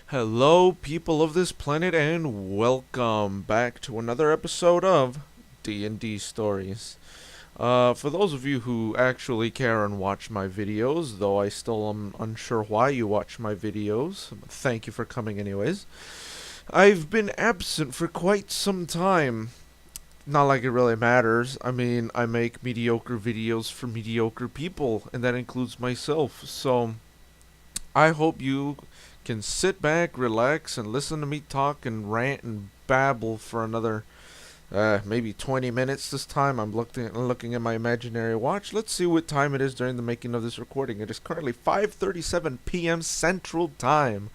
Hello, people of this planet, and welcome back to another episode of D&D Stories. For those of you who actually care and watch my videos, though I still am unsure why you watch my videos, thank you for coming anyways. I've been absent for quite some time. Not like it really matters. I mean, I make mediocre videos for mediocre people, and that includes myself, so I hope you can sit back, relax, and listen to me talk and rant and babble for another maybe 20 minutes this time. I'm looking at my imaginary watch. Let's see what time it is during the making of this recording. It is currently 5:37 p.m. Central Time.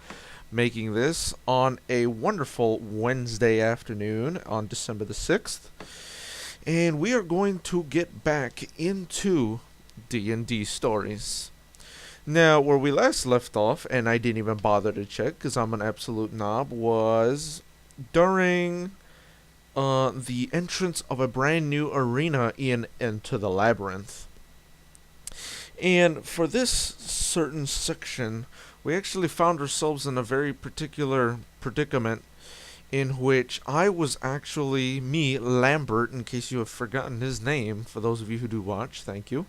Making this on a wonderful Wednesday afternoon on December the 6th. And we are going to get back into D&D stories. Now, where we last left off, and I didn't even bother to check because I'm an absolute knob, was during the entrance of a brand new arena into the Labyrinth. And for this certain section, we actually found ourselves in a very particular predicament in which I was actually, me, Lambert, in case you have forgotten his name, for those of you who do watch, thank you.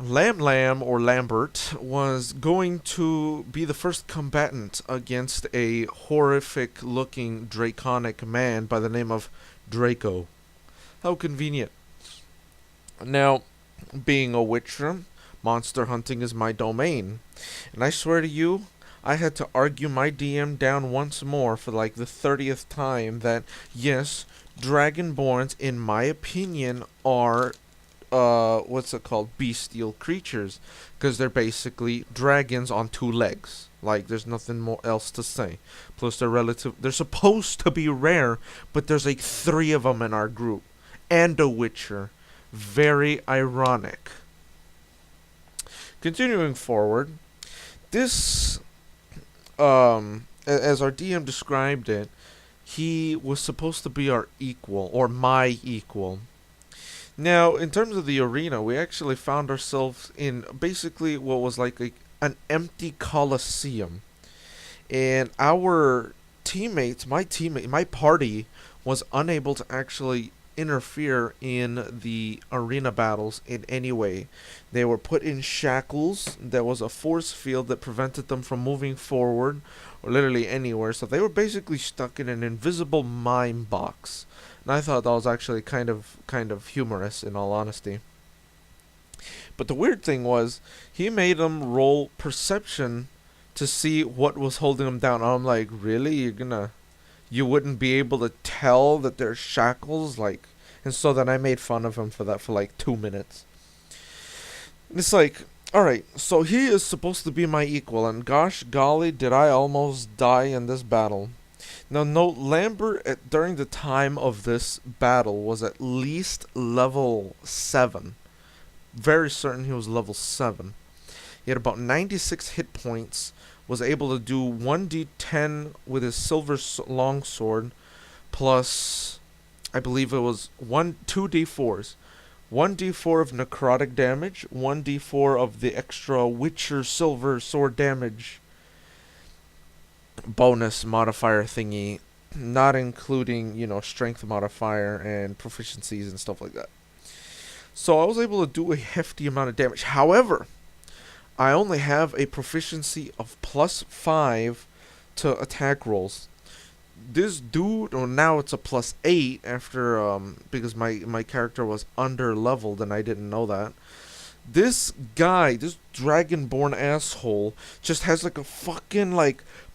Lam or Lambert was going to be the first combatant against a horrific looking draconic man by the name of Draco. How convenient. Now, being a witcher, monster hunting is my domain. And I swear to you, I had to argue my DM down once more for like the 30th time that yes, Dragonborns, in my opinion, are bestial creatures, because they're basically dragons on two legs. Like, there's nothing more else to say. Plus, they're supposed to be rare, but there's like 3 of them in our group, and a witcher. Very ironic. Continuing forward, this, as our DM described it, he was supposed to be our equal, or my equal. Now, in terms of the arena, we actually found ourselves in basically what was like an empty coliseum. And our teammates, my party, was unable to actually interfere in the arena battles in any way. They were put in shackles. There was a force field that prevented them from moving forward or literally anywhere. So they were basically stuck in an invisible mime box. And I thought that was actually kind of humorous, in all honesty. But the weird thing was, he made them roll perception to see what was holding them down. I'm like, really? You wouldn't be able to tell that there's shackles? Like, and so then I made fun of him for that for like 2 minutes. And it's like, alright, so he is supposed to be my equal, and gosh golly, did I almost die in this battle. Now, note, Lambert, during the time of this battle, was at least level 7. Very certain he was level 7. He had about 96 hit points, was able to do 1d10 with his silver longsword, plus, I believe it was 2d4s. 1d4 of necrotic damage, 1d4 of the extra Witcher silver sword damage bonus modifier thingy, not including, strength modifier and proficiencies and stuff like that. So I was able to do a hefty amount of damage. However, I only have a proficiency of +5 to attack rolls. This dude, now it's a +8 after, because my character was under leveled and I didn't know that. This guy, this dragonborn asshole, just has like a fucking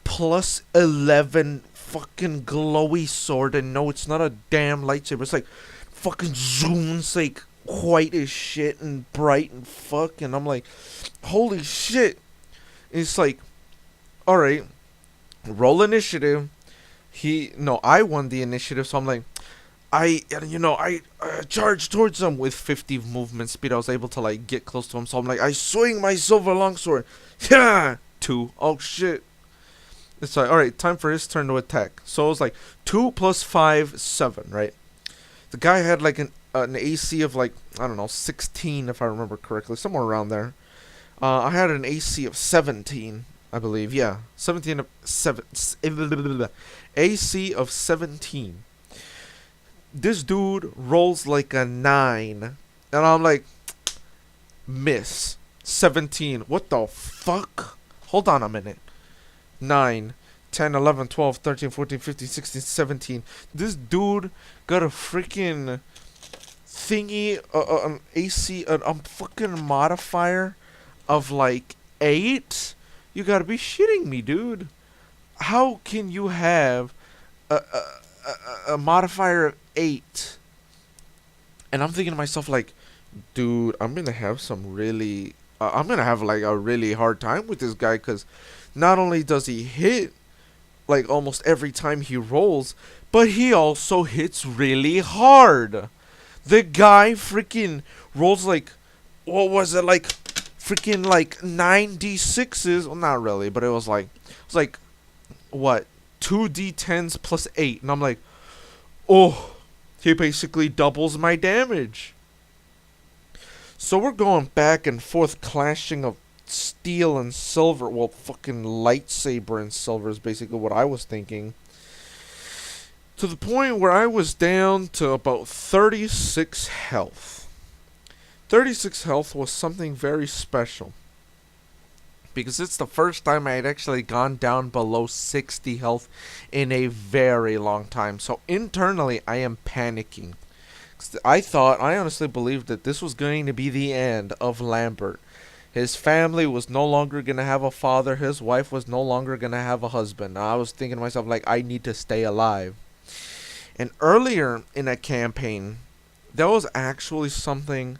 +11 fucking glowy sword, and no, it's not a damn lightsaber. It's like fucking zooms like white as shit and bright and fuck, and I'm like, holy shit. And it's like, alright, roll initiative. I won the initiative, so I'm like, I charged towards him with 50 movement speed. I was able to get close to him, so I'm like, I swing my silver longsword. Yeah, 2. Oh shit. It's like, alright, time for his turn to attack. So it was like 2 + 5, 7, right? The guy had like an an AC of like, I don't know, 16 if I remember correctly, somewhere around there. I had an AC of 17, I believe. Yeah, 17 of 7 AC of 17. This dude rolls like a 9, and I'm like, miss. 17. What the fuck? Hold on a minute. 9, 10, 11, 12, 13, 14, 15, 16, 17. This dude got a freaking thingy, an AC, a fucking modifier of like 8? You gotta be shitting me, dude. How can you have a modifier of 8? And I'm thinking to myself, like, dude, I'm gonna have some really. I'm gonna have like a really hard time with this guy, because not only does he hit like almost every time he rolls, but he also hits really hard. The guy freaking rolls like, what was it, like freaking like 9d6s? Well, not really, but it was like what, 2d10s plus 8, and I'm like, oh, he basically doubles my damage. So we're going back and forth, clashing of steel and silver. Well, fucking lightsaber and silver is basically what I was thinking. To the point where I was down to about 36 health. 36 health was something very special, because it's the first time I had actually gone down below 60 health in a very long time. So internally, I am panicking. I honestly believed that this was going to be the end of Lambert. His family was no longer going to have a father. His wife was no longer going to have a husband. I was thinking to myself, like, I need to stay alive. And earlier in that campaign, there was actually something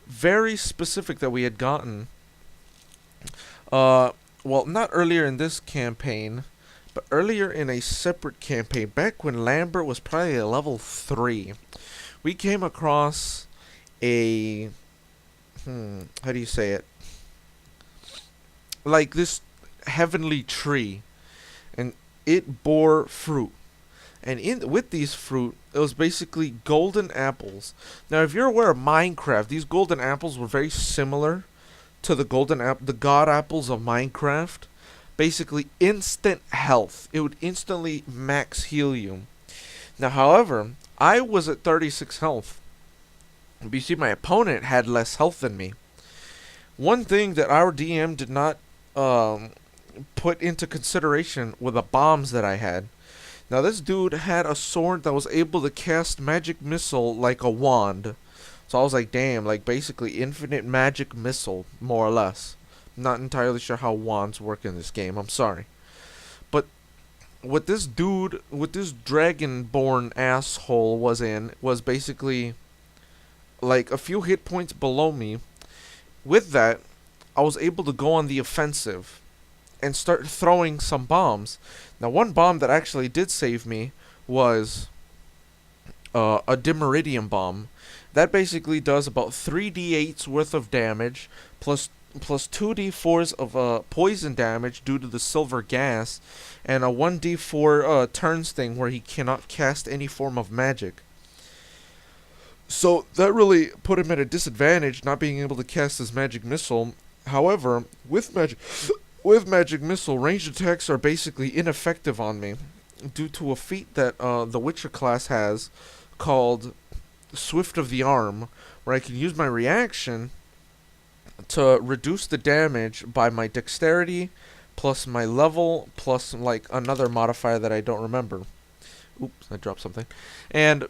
very specific that we had gotten. Well, not earlier in this campaign, but earlier in a separate campaign, back when Lambert was probably a level 3. We came across a, how do you say it? Like this heavenly tree, and it bore fruit. And with these fruit, it was basically golden apples. Now, if you're aware of Minecraft, these golden apples were very similar to the the god apples of Minecraft. Basically, instant health. It would instantly max heal you. Now, however, I was at 36 health. But you see, my opponent had less health than me. One thing that our DM did not put into consideration were the bombs that I had. Now, this dude had a sword that was able to cast magic missile like a wand. So I was like, damn, like basically infinite magic missile, more or less. Not entirely sure how wands work in this game, I'm sorry. But what this dude, what this dragonborn asshole was basically like a few hit points below me. With that, I was able to go on the offensive and start throwing some bombs. Now, one bomb that actually did save me was a Dimeridium bomb. That basically does about 3d8s worth of damage, plus 2d4s of poison damage due to the silver gas, and a 1d4 turns thing where he cannot cast any form of magic. So that really put him at a disadvantage, not being able to cast his magic missile. However, with magic missile, ranged attacks are basically ineffective on me due to a feat that the Witcher class has called Swift of the Arm, where I can use my reaction to reduce the damage by my dexterity plus my level plus like another modifier that I don't remember. Oops, I dropped something. And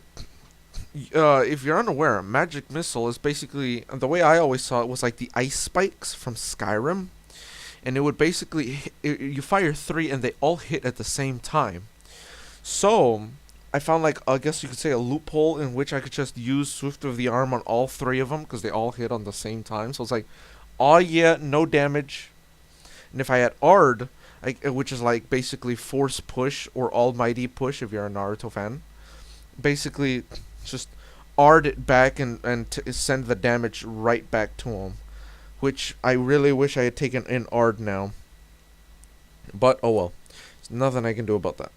if you're unaware, magic missile is basically, the way I always saw it was like the ice spikes from Skyrim. And it would basically, you fire 3 and they all hit at the same time. So, I found like, I guess you could say a loophole in which I could just use Swift of the Arm on all 3 of them, because they all hit on the same time. So it's like, oh yeah, no damage. And if I had Ard, which is like basically Force Push or Almighty Push if you're a Naruto fan, basically just Ard it back and send the damage right back to him. Which I really wish I had taken in Ard now. But, oh well. There's nothing I can do about that.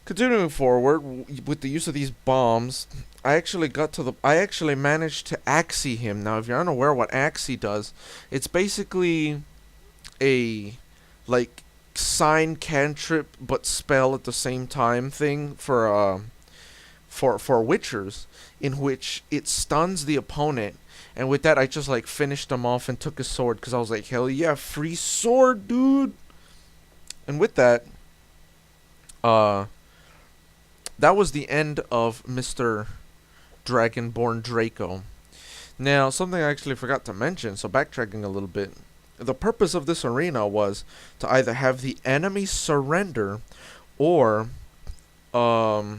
Continuing forward with the use of these bombs, I actually managed to Axie him. Now, if you're unaware what Axie does, it's basically a like sign cantrip but spell at the same time thing for witchers, in which it stuns the opponent. And with that, I just like finished him off and took his sword because I was like, hell yeah, free sword, dude. And with that, uh, that was the end of Mr. Dragonborn Draco. Now, something I actually forgot to mention, so backtracking a little bit. The purpose of this arena was to either have the enemy surrender or or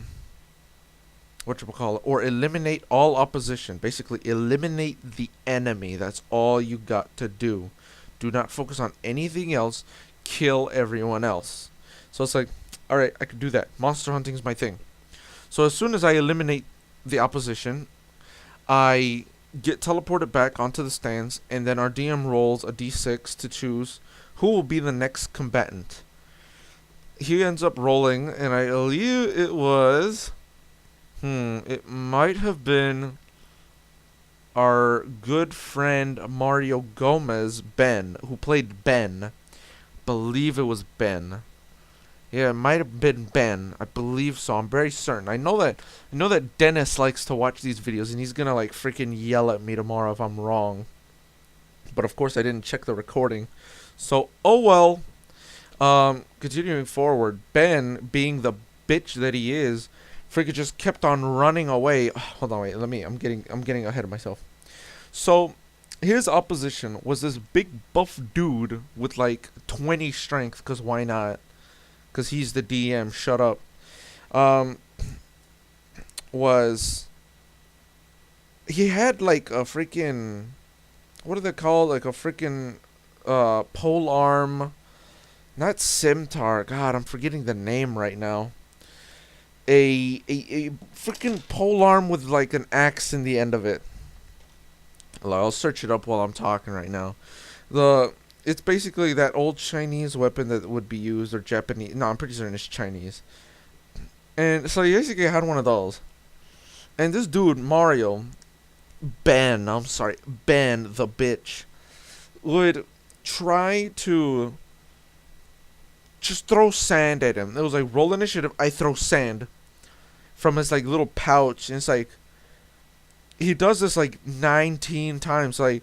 eliminate all opposition. Basically, eliminate the enemy. That's all you got to do. Do not focus on anything else. Kill everyone else. So it's like, alright, I could do that. Monster hunting is my thing. So as soon as I eliminate the opposition, I get teleported back onto the stands, and then our DM rolls a d6 to choose who will be the next combatant. He ends up rolling, and I believe it was... it might have been our good friend Mario Gomez, Ben, who played Ben. Believe it was Ben. Yeah, it might have been Ben. I believe so. I'm very certain. I know that Dennis likes to watch these videos, and he's gonna like freaking yell at me tomorrow if I'm wrong. But of course, I didn't check the recording, so oh well. Continuing forward, Ben, being the bitch that he is, freaking just kept on running away. Hold on, wait. I'm getting ahead of myself. So his opposition was this big buff dude with like 20 strength. Cause why not? Cause he's the DM. Shut up. He had like a freaking, what do they call, like a freaking pole arm, not scimitar. God, I'm forgetting the name right now. A freaking pole arm with like an axe in the end of it. I'll search it up while I'm talking right now. It's basically that old Chinese weapon that would be used, or Japanese. No, I'm pretty certain it's Chinese. And so he basically had one of those. And this dude, Ben the bitch, would try to just throw sand at him. It was like, roll initiative, I throw sand from his like little pouch. And it's like, he does this like 19 times. Like,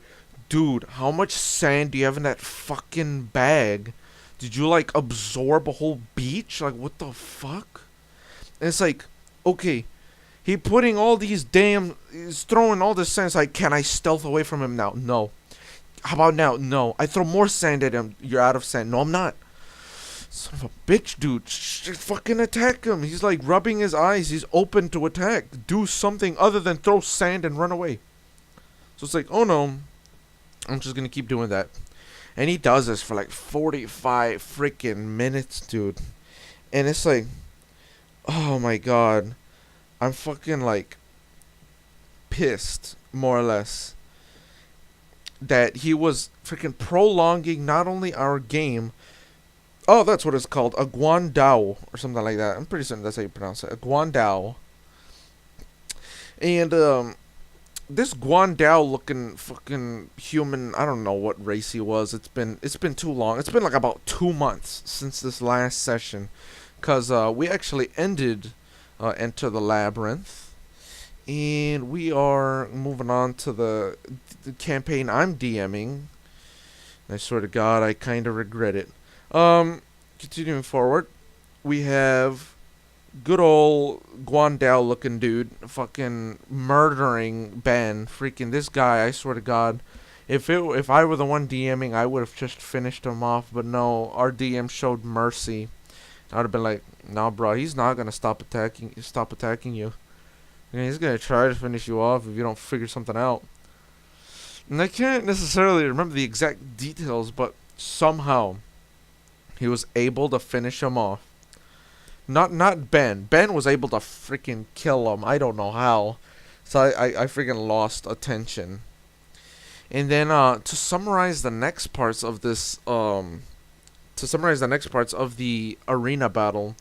dude, how much sand do you have in that fucking bag? Did you like absorb a whole beach? Like, what the fuck? And it's like, okay, he's throwing all this sand. It's like, can I stealth away from him now? No. How about now? No. I throw more sand at him. You're out of sand. No, I'm not. Son of a bitch, dude. Fucking attack him. He's like rubbing his eyes. He's open to attack. Do something other than throw sand and run away. So it's like, oh no, I'm just gonna keep doing that. And he does this for like 45 freaking minutes, dude. And it's like, oh my god. I'm fucking like pissed, more or less, that he was freaking prolonging not only our game. Oh, that's what it's called. A Guandao or something like that. I'm pretty certain that's how you pronounce it. A Guandao. And this Guandao looking fucking human, I don't know what race he was. It's been too long. It's been like about 2 months since this last session, cause we actually ended Enter the Labyrinth, and we are moving on to the campaign I'm DMing. I swear to God, I kind of regret it. Continuing forward, we have good old Guandao looking dude fucking murdering Ben. Freaking this guy, I swear to God. If I were the one DMing, I would have just finished him off, but no, our DM showed mercy. I would have been like, nah bro, he's not gonna stop attacking you. And he's gonna try to finish you off if you don't figure something out. And I can't necessarily remember the exact details, but somehow he was able to finish him off. Not Ben. Ben was able to freaking kill him. I don't know how. So I freaking lost attention. And then to summarize the next parts of the arena battle,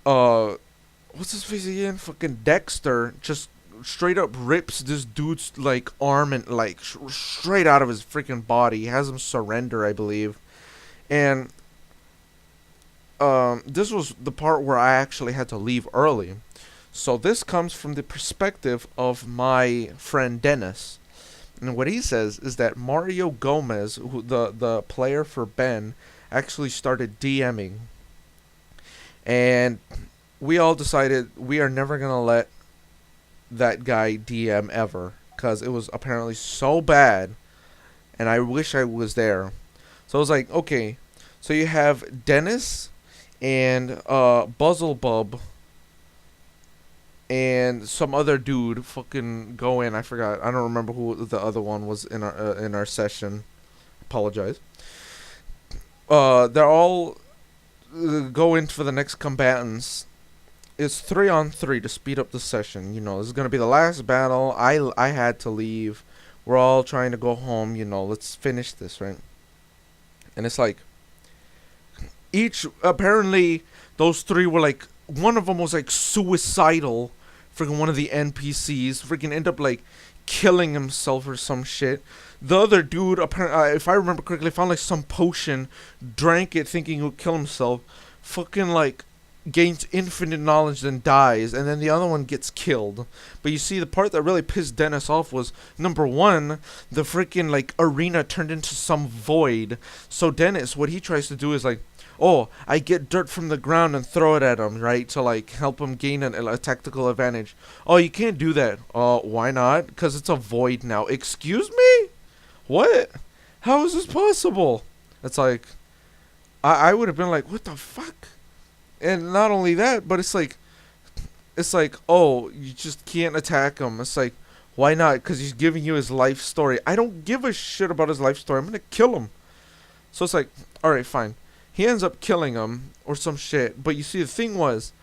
uh, what's his face again? Fucking Dexter just straight up rips this dude's like arm and like straight out of his freaking body. He has him surrender, I believe. And this was the part where I actually had to leave early. So this comes from the perspective of my friend Dennis. And what he says is that Mario Gomez, who the player for Ben, actually started DMing. And we all decided we are never going to let that guy DM ever. Because it was apparently so bad. And I wish I was there. So I was like, okay. So you have Dennis and Buzzlebub and some other dude fucking go in. I forgot. I don't remember who the other one was in our session. Apologize. They're all go in for the next combatants. It's 3-on-3 to speed up the session. You know, this is gonna be the last battle. I had to leave. We're all trying to go home. You know, let's finish this, right? And it's like each apparently those three were like, one of them was like suicidal. Freaking one of the NPCs freaking end up like killing himself or some shit. The other dude, apparently, if I remember correctly, found like some potion, drank it thinking he would kill himself. Fucking like gains infinite knowledge, then dies, and then the other one gets killed. But you see, the part that really pissed Dennis off was, number one, the freaking like arena turned into some void. So Dennis, what he tries to do is like, oh, I get dirt from the ground and throw it at him, right, to like help him gain a tactical advantage. Oh, you can't do that. Why not? Because it's a void now. Excuse me? What? How is this possible? It's like, I would have been like, what the fuck? And not only that, but it's like, oh, you just can't attack him. It's like, why not? Because he's giving you his life story. I don't give a shit about his life story. I'm going to kill him. So it's like, alright, fine. He ends up killing him or some shit. But you see, the thing was,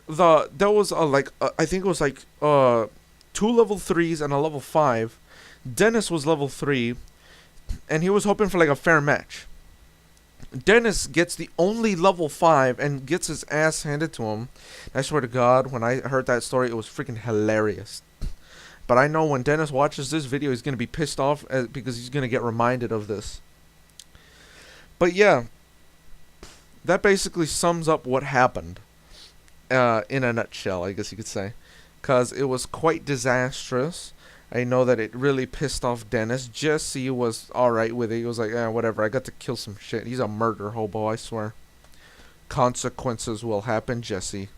there was I think it was like 2 level 3s and a level 5. Dennis was level 3, and he was hoping for like a fair match. Dennis gets the only level 5 and gets his ass handed to him. I swear to God, when I heard that story, it was freaking hilarious. But I know when Dennis watches this video, he's going to be pissed off because he's going to get reminded of this. But yeah, that basically sums up what happened in a nutshell, I guess you could say. Because it was quite disastrous. I know that it really pissed off Dennis. Jesse was alright with it. He was like, whatever, I got to kill some shit. He's a murder hobo, I swear. Consequences will happen, Jesse.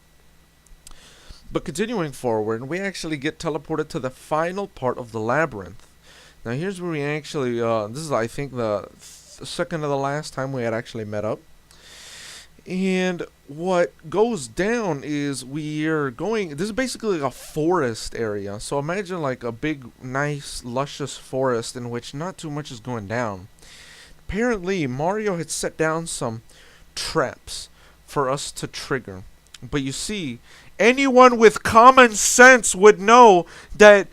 But continuing forward, we actually get teleported to the final part of the labyrinth. Now here's where we actually, this is I think the second to the last time we had actually met up. And what goes down is we're going, this is basically like a forest area. So imagine like a big, nice, luscious forest in which not too much is going down. Apparently, Mario had set down some traps for us to trigger. But you see, anyone with common sense would know that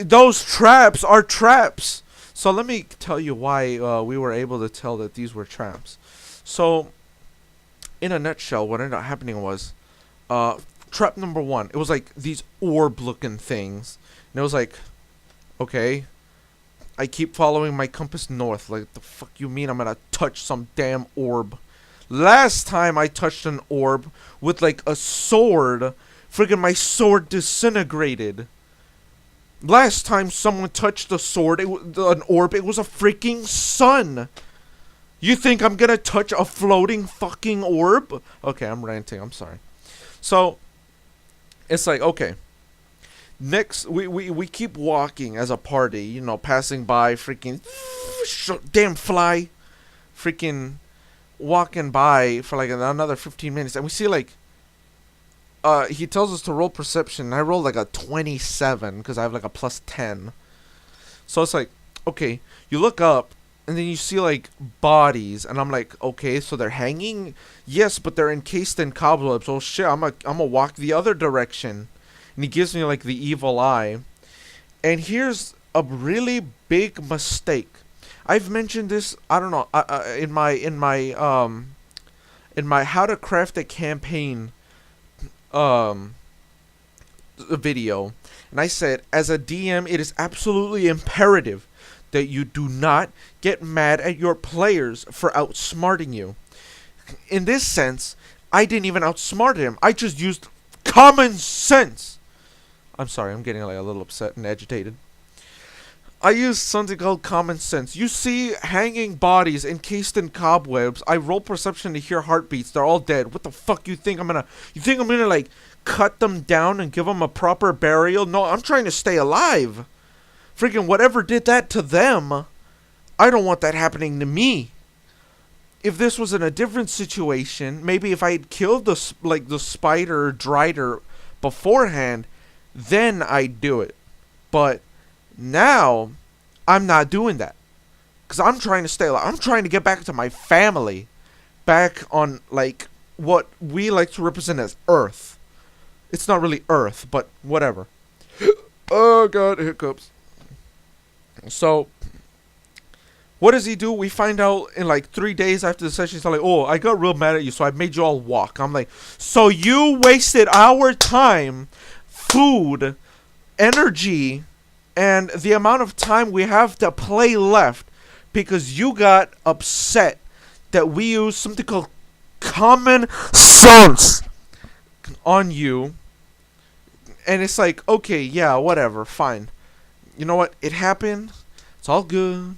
those traps are traps. So let me tell you why we were able to tell that these were traps. So, in a nutshell, what ended up happening was, trap number 1, it was like these orb-looking things. And it was like, okay, I keep following my compass north. Like, the fuck you mean I'm gonna touch some damn orb? Last time I touched an orb with like a sword, friggin' my sword disintegrated. Last time someone touched a sword, an orb, it was a freaking sun. You think I'm gonna touch a floating fucking orb? Okay, I'm ranting, I'm sorry. So, it's like, okay. Next, we keep walking as a party, you know, passing by freaking damn fly. Freaking walking by for like another 15 minutes. And we see like, he tells us to roll perception. And I rolled like a 27 because I have like a plus 10. So it's like, okay, you look up. And then you see, like, bodies. And I'm like, okay, so they're hanging? Yes, but they're encased in cobwebs. Oh, shit, I'm gonna walk the other direction. And he gives me, like, the evil eye. And here's a really big mistake. I've mentioned this, I don't know, in my How to Craft a Campaign um video, and I said, as a DM, it is absolutely imperative that you do not get mad at your players for outsmarting you. In this sense, I didn't even outsmart him. I just used common sense. I'm sorry, I'm getting like a little upset and agitated. I use something called common sense. You see hanging bodies encased in cobwebs. I roll perception to hear heartbeats. They're all dead. What the fuck you think I'm gonna? You think I'm gonna like cut them down and give them a proper burial? No, I'm trying to stay alive. Freaking whatever did that to them, I don't want that happening to me. If this was in a different situation, maybe if I had killed the spider or drider beforehand, then I'd do it. But now, I'm not doing that. Because I'm trying to stay alive. I'm trying to get back to my family. Back on, like, what we like to represent as Earth. It's not really Earth, but whatever. Oh, God, hiccups. So, what does he do? We find out in, like, 3 days after the session. He's like, oh, I got real mad at you, so I made you all walk. I'm like, so you wasted our time, food, energy, and the amount of time we have to play left because you got upset that we use something called common sense on you. And it's like, okay, yeah, whatever, fine. You know what? It happened. It's all good.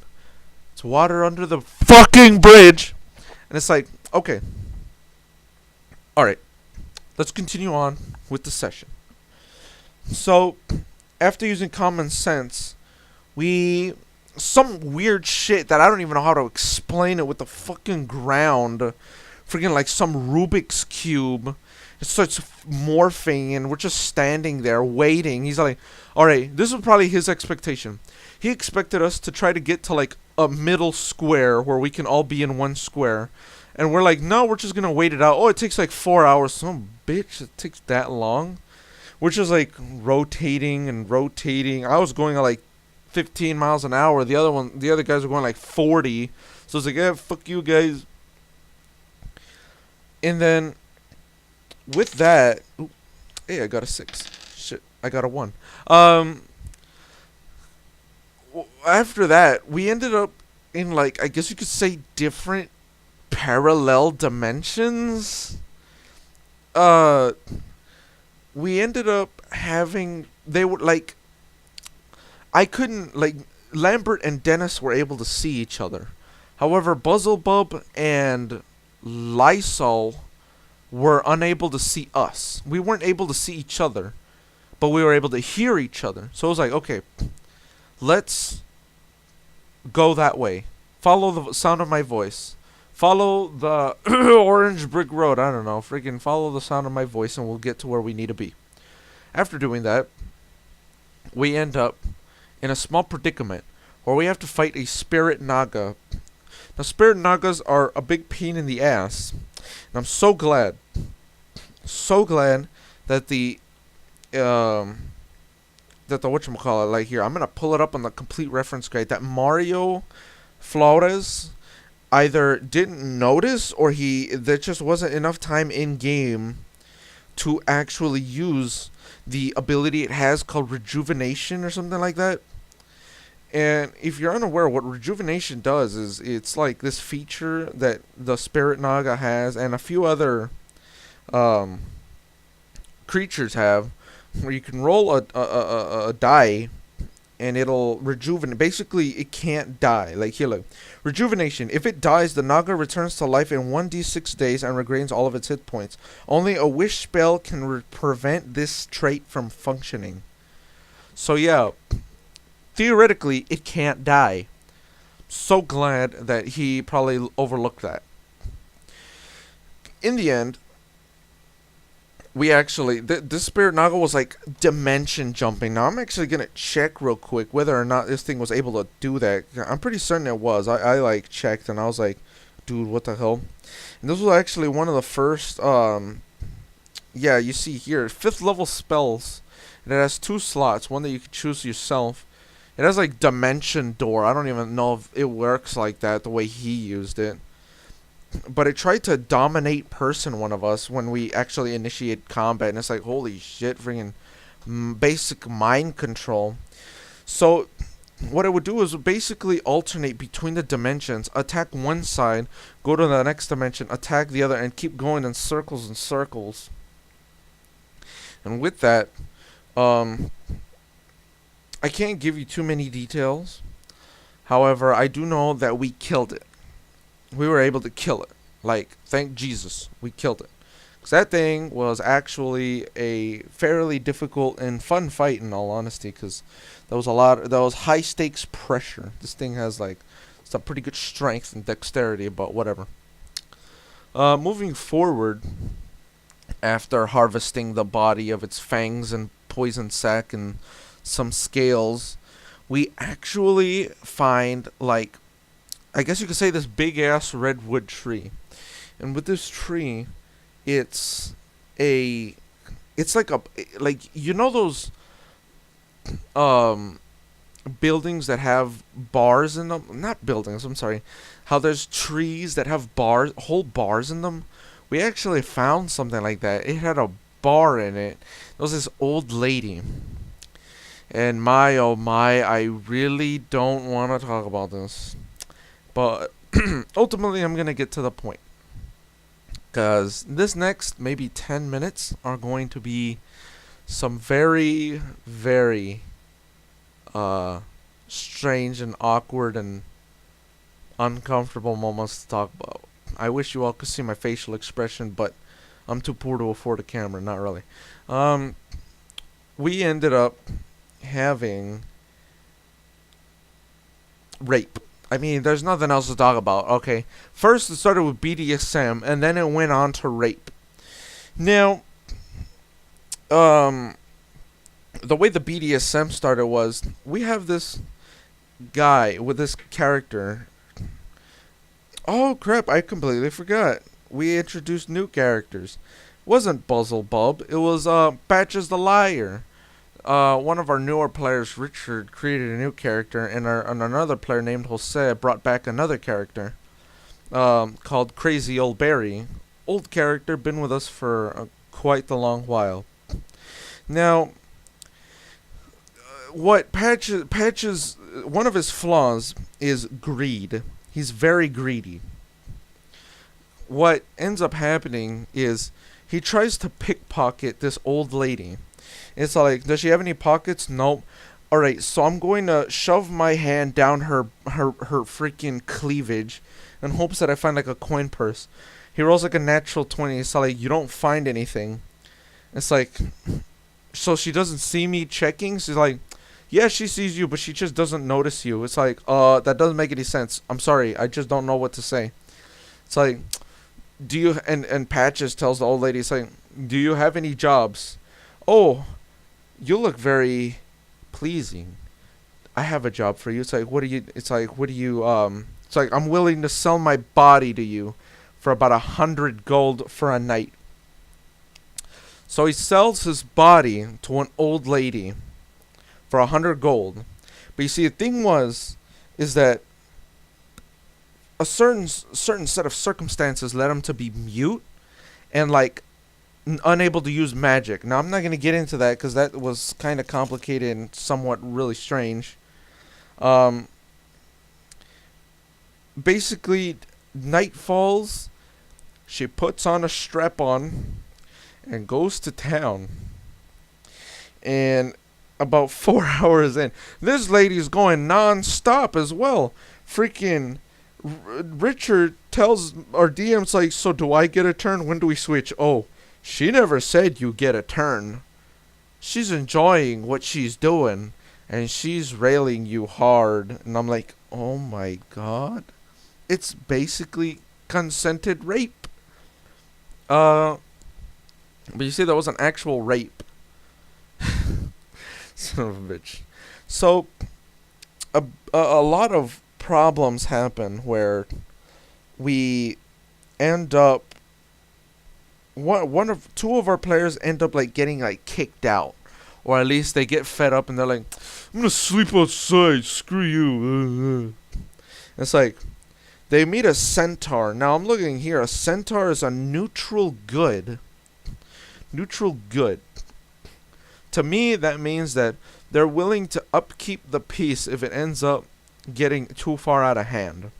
It's water under the fucking bridge. And it's like, okay. Alright. Let's continue on with the session. So, after using common sense, some weird shit that I don't even know how to explain it with the fucking ground. Freaking like some Rubik's Cube. It starts morphing and we're just standing there waiting. He's like, alright, this was probably his expectation. He expected us to try to get to like a middle square where we can all be in one square. And we're like, no, we're just gonna wait it out. Oh, it takes like 4 hours. Some bitch, it takes that long. We're just like rotating and rotating. I was going at like 15 miles an hour. The other guys were going like 40. So it's like, yeah, fuck you guys. And then with that, hey, I got a 6. Shit, I got a 1. After that, we ended up in like, I guess you could say, different parallel dimensions. We ended up having, they were like, I couldn't, like, Lambert and Dennis were able to see each other. However, Buzzlebub and Lysol were unable to see us. We weren't able to see each other, but we were able to hear each other. So it was like, okay, let's go that way. Follow the sound of my voice. Follow the orange brick road. I don't know. Freaking follow the sound of my voice and we'll get to where we need to be. After doing that, we end up in a small predicament where we have to fight a spirit naga. Now, spirit nagas are a big pain in the ass. And I'm so glad that the whatchamacallit, like here, I'm going to pull it up on the complete reference guide, that Mario Flores either didn't notice or there just wasn't enough time in game to actually use the ability it has called rejuvenation or something like that. And if you're unaware, what rejuvenation does is it's like this feature that the Spirit Naga has and a few other creatures have, where you can roll a die and it'll rejuvenate. Basically, it can't die. Like here, look. Rejuvenation. If it dies, the Naga returns to life in 1d6 days and regains all of its hit points. Only a wish spell can prevent this trait from functioning. So yeah, theoretically, it can't die. So glad that he probably overlooked that. In the end, we actually, this Spirit Naga was like dimension jumping. Now I'm actually going to check real quick whether or not this thing was able to do that. I'm pretty certain it was. I like checked and I was like, dude, what the hell? And this was actually one of the first, yeah, you see here, 5th level spells. And it has 2 slots, one that you can choose yourself. It has like dimension door. I don't even know if it works like that the way he used it. but it tried to dominate person one of us when we actually initiate combat, and it's like, holy shit, freaking basic mind control. So what it would do is basically alternate between the dimensions, attack one side, go to the next dimension, attack the other, and keep going in circles and circles. And with that, I can't give you too many details. However, I do know that we killed it. We were able to kill it. Like, thank Jesus, we killed it. Because that thing was actually a fairly difficult and fun fight, in all honesty, because there was high stakes pressure. This thing has, like, some pretty good strength and dexterity, but whatever. Moving forward, after harvesting the body of its fangs and poison sac and some scales, we actually find, like, I guess you could say, this big ass redwood tree. And with this tree, it's like you know those buildings that have bars in them? Not buildings, I'm sorry. How there's trees that have whole bars in them? We actually found something like that. It had a bar in it. There was this old lady. And my oh my, I really don't want to talk about this. But ultimately, I'm going to get to the point. Because this next maybe 10 minutes are going to be some very, very strange and awkward and uncomfortable moments to talk about. I wish you all could see my facial expression, but I'm too poor to afford a camera. Not really. We ended up having rape. I mean, there's nothing else to talk about, okay? First, it started with BDSM, and then it went on to rape. Now, the way the BDSM started was, we have this guy with this character. Oh, crap, I completely forgot. We introduced new characters. It wasn't Buzzle Bub, it was Patches the Liar. One of our newer players, Richard, created a new character, and another player named Jose brought back another character called Crazy Old Barry. Old character, been with us for quite a long while. Now, what Patches, one of his flaws is greed. He's very greedy. What ends up happening is he tries to pickpocket this old lady. It's like, does she have any pockets? Nope. Alright, so I'm going to shove my hand down her freaking cleavage in hopes that I find like a coin purse. He rolls like a natural 20. It's like, you don't find anything. It's like, so she doesn't see me checking? She's like, yeah, she sees you, but she just doesn't notice you. It's like, that doesn't make any sense. I'm sorry, I just don't know what to say. It's like, do you, and Patches tells the old lady, it's like, do you have any jobs? Oh, you look very pleasing. I have a job for you. It's like, it's like, I'm willing to sell my body to you for about 100 gold for a night. So he sells his body to an old lady for 100 gold. But you see, the thing is that a certain set of circumstances led him to be mute and like unable to use magic. Now, I'm not going to get into that because that was kind of complicated and somewhat really strange. Basically, night falls, she puts on a strap-on and goes to town. And about 4 hours in, this lady's going non-stop as well. Freaking Richard tells our DM's like, so do I get a turn? When do we switch? Oh, she never said you get a turn. She's enjoying what she's doing, and she's railing you hard. And I'm like, oh my god. It's basically consented rape. But you see, that was an actual rape. Son of a bitch. So, a lot of problems happen where we end up, two of our players end up like getting like kicked out, or at least they get fed up and they're like, I'm gonna sleep outside, screw you. It's like, They meet a centaur. Now I'm looking here. A centaur is a neutral good. Neutral good. To me, that means that they're willing to upkeep the peace if it ends up getting too far out of hand.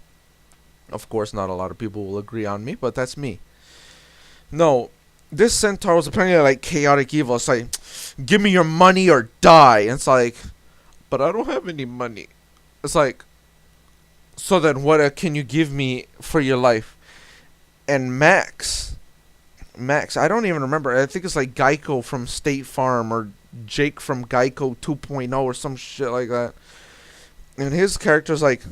Of course, not a lot of people will agree on me, but that's me. No, this centaur was apparently like chaotic evil. It's like, give me your money or die. And it's like, but I don't have any money. It's like, so then what can you give me for your life? And Max, I don't even remember. I think it's like Geico from State Farm or Jake from Geico 2.0 or some shit like that. And his character's like,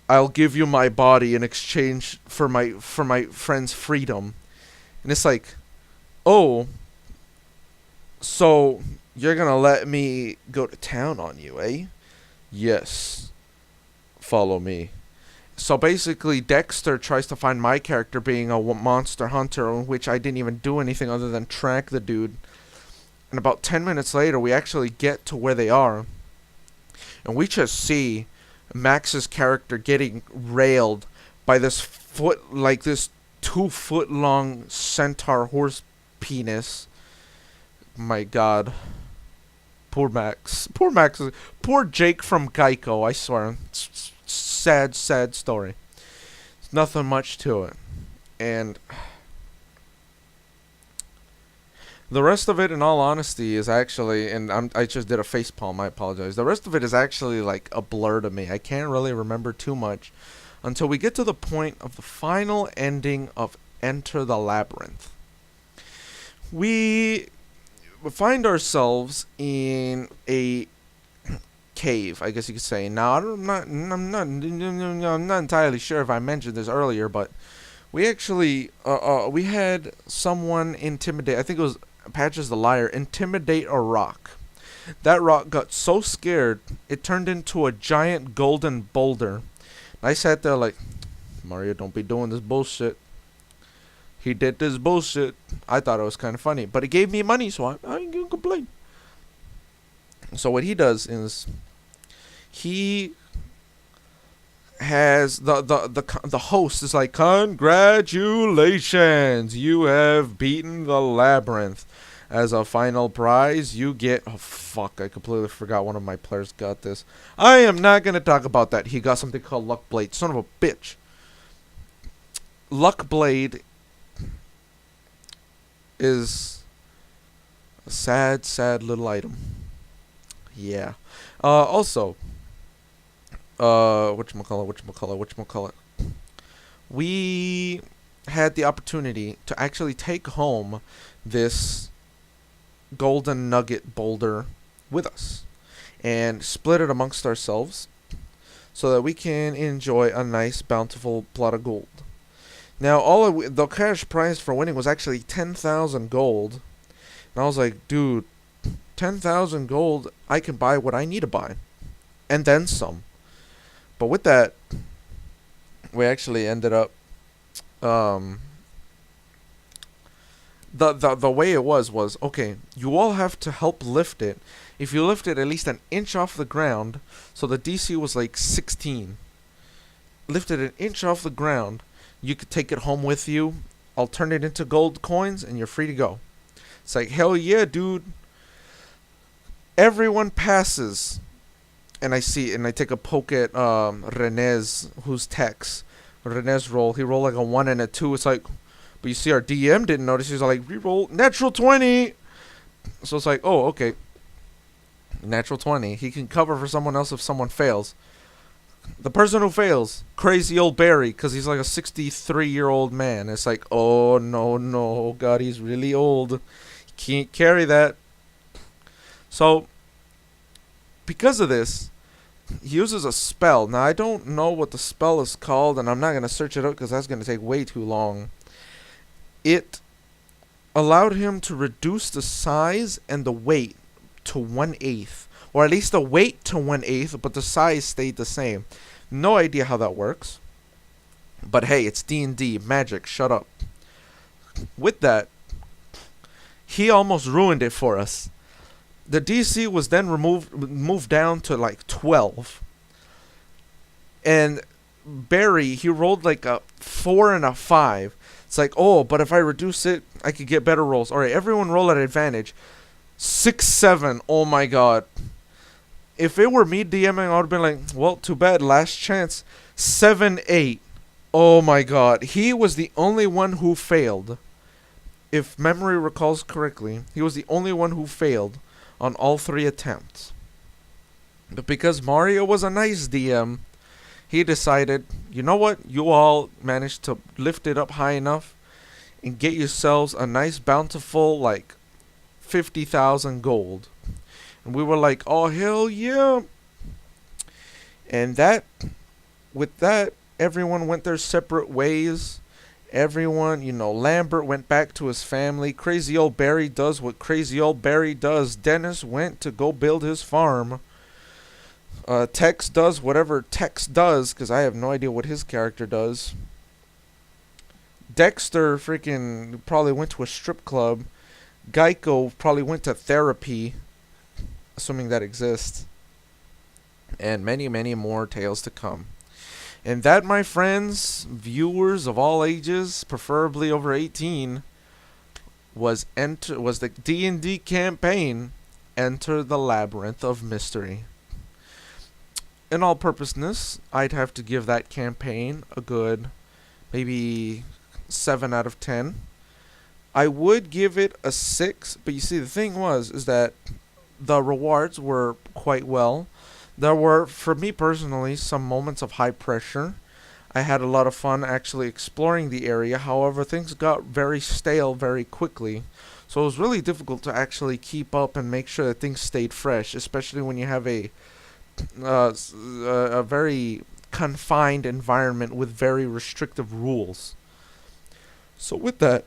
I'll give you my body in exchange for my friend's freedom. And it's like, oh, so you're gonna let me go to town on you, eh? Yes. Follow me. So basically, Dexter tries to find my character being a monster hunter, in which I didn't even do anything other than track the dude. And about 10 minutes later, we actually get to where they are. And we just see Max's character getting railed by this this 2-foot long centaur horse penis. My God. Poor Max. Poor Jake from Geico, I swear. Sad story. There's nothing much to it. And the rest of it, in all honesty, is actually, and I just did a facepalm, I apologize. The rest of it is actually like a blur to me. I can't really remember too much until we get to the point of the final ending of Enter the Labyrinth. We find ourselves in a cave, I guess you could say. Now, I'm not entirely sure if I mentioned this earlier, but we actually, we had someone intimidate, I think it was Patches the Liar, intimidate a rock. That rock got so scared, it turned into a giant golden boulder. I sat there like, Mario, don't be doing this bullshit. He did this bullshit. I thought it was kind of funny, but it gave me money, so I ain't gonna complain. So what he does is, he has the host is like, congratulations, you have beaten the labyrinth. As a final prize, you get, oh fuck, I completely forgot one of my players got this. I am not gonna talk about that. He got something called Luck Blade. Son of a bitch. Luck Blade is a sad little item. Yeah. Also, whatchamacallit. We had the opportunity to actually take home this golden nugget boulder with us and split it amongst ourselves so that we can enjoy a nice bountiful plot of gold. Now, the cash prize for winning was actually 10,000 gold. And I was like, dude, 10,000 gold, I can buy what I need to buy. And then some. But with that, we actually ended up, the way it was, okay, you all have to help lift it. If you lift it at least an inch off the ground, so the DC was like 16. Lifted an inch off the ground, you could take it home with you. I'll turn it into gold coins, and you're free to go. It's like, hell yeah, dude. Everyone passes. And I take a poke at René's, who's Tex. René's roll. He rolled like a 1 and a 2. It's like, but you see our DM didn't notice. He's like, reroll, natural 20. So it's like, oh, okay. Natural 20. He can cover for someone else if someone fails. The person who fails, crazy old Barry, because he's like a 63-year-old man. It's like, oh, no, God, he's really old. He can't carry that. So, because of this, he uses a spell. Now, I don't know what the spell is called, and I'm not going to search it up because that's going to take way too long. It allowed him to reduce the size and the weight to 1/8. Or at least the weight to 1/8, but the size stayed the same. No idea how that works. But hey, it's D&D. Magic. Shut up. With that, he almost ruined it for us. The DC was then moved down to like 12. And Barry, he rolled like a 4 and a 5. It's like, oh, but if I reduce it, I could get better rolls. All right, everyone roll at advantage. 6, 7. Oh my god. If it were me DMing, I would have been like, well, too bad, last chance. 7, 8. Oh my god. He was the only one who failed. If memory recalls correctly, he was the only one who failed on all 3 attempts. But because Mario was a nice DM, he decided, you know what? You all managed to lift it up high enough and get yourselves a nice bountiful, like, 50,000 gold. And we were like, oh, hell yeah. And with that, everyone went their separate ways. Everyone, Lambert went back to his family. Crazy old Barry does what crazy old Barry does. Dennis went to go build his farm. Tex does whatever Tex does, because I have no idea what his character does. Dexter freaking probably went to a strip club. Geico probably went to therapy, assuming that exists. And many, many more tales to come. And that, my friends, viewers of all ages, preferably over 18, was the D&D campaign, Enter the Labyrinth of Mystery. In all purposeness, I'd have to give that campaign a good, maybe 7 out of 10. I would give it a 6, but you see, the thing is that the rewards were quite well. There were, for me personally, some moments of high pressure. I had a lot of fun actually exploring the area. However, things got very stale very quickly. So it was really difficult to actually keep up and make sure that things stayed fresh, especially when you have a very confined environment with very restrictive rules. So with that,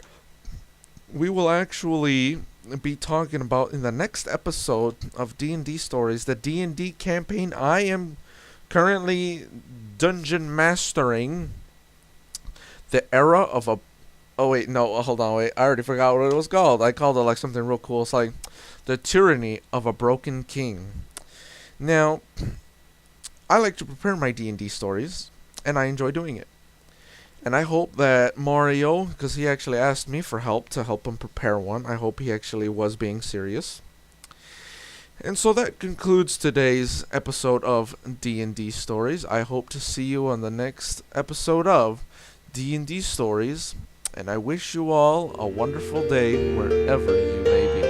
we will actually be talking about in the next episode of D&D Stories, the D&D campaign I am currently dungeon mastering, the era of a... Oh wait, no, hold on, wait, I already forgot what it was called. I called it like something real cool. It's like the tyranny of a broken king. Now, I like to prepare my D&D stories, and I enjoy doing it. And I hope that Mario, because he actually asked me for help to help him prepare one, I hope he actually was being serious. And so that concludes today's episode of D&D Stories. I hope to see you on the next episode of D&D Stories, and I wish you all a wonderful day wherever you may be.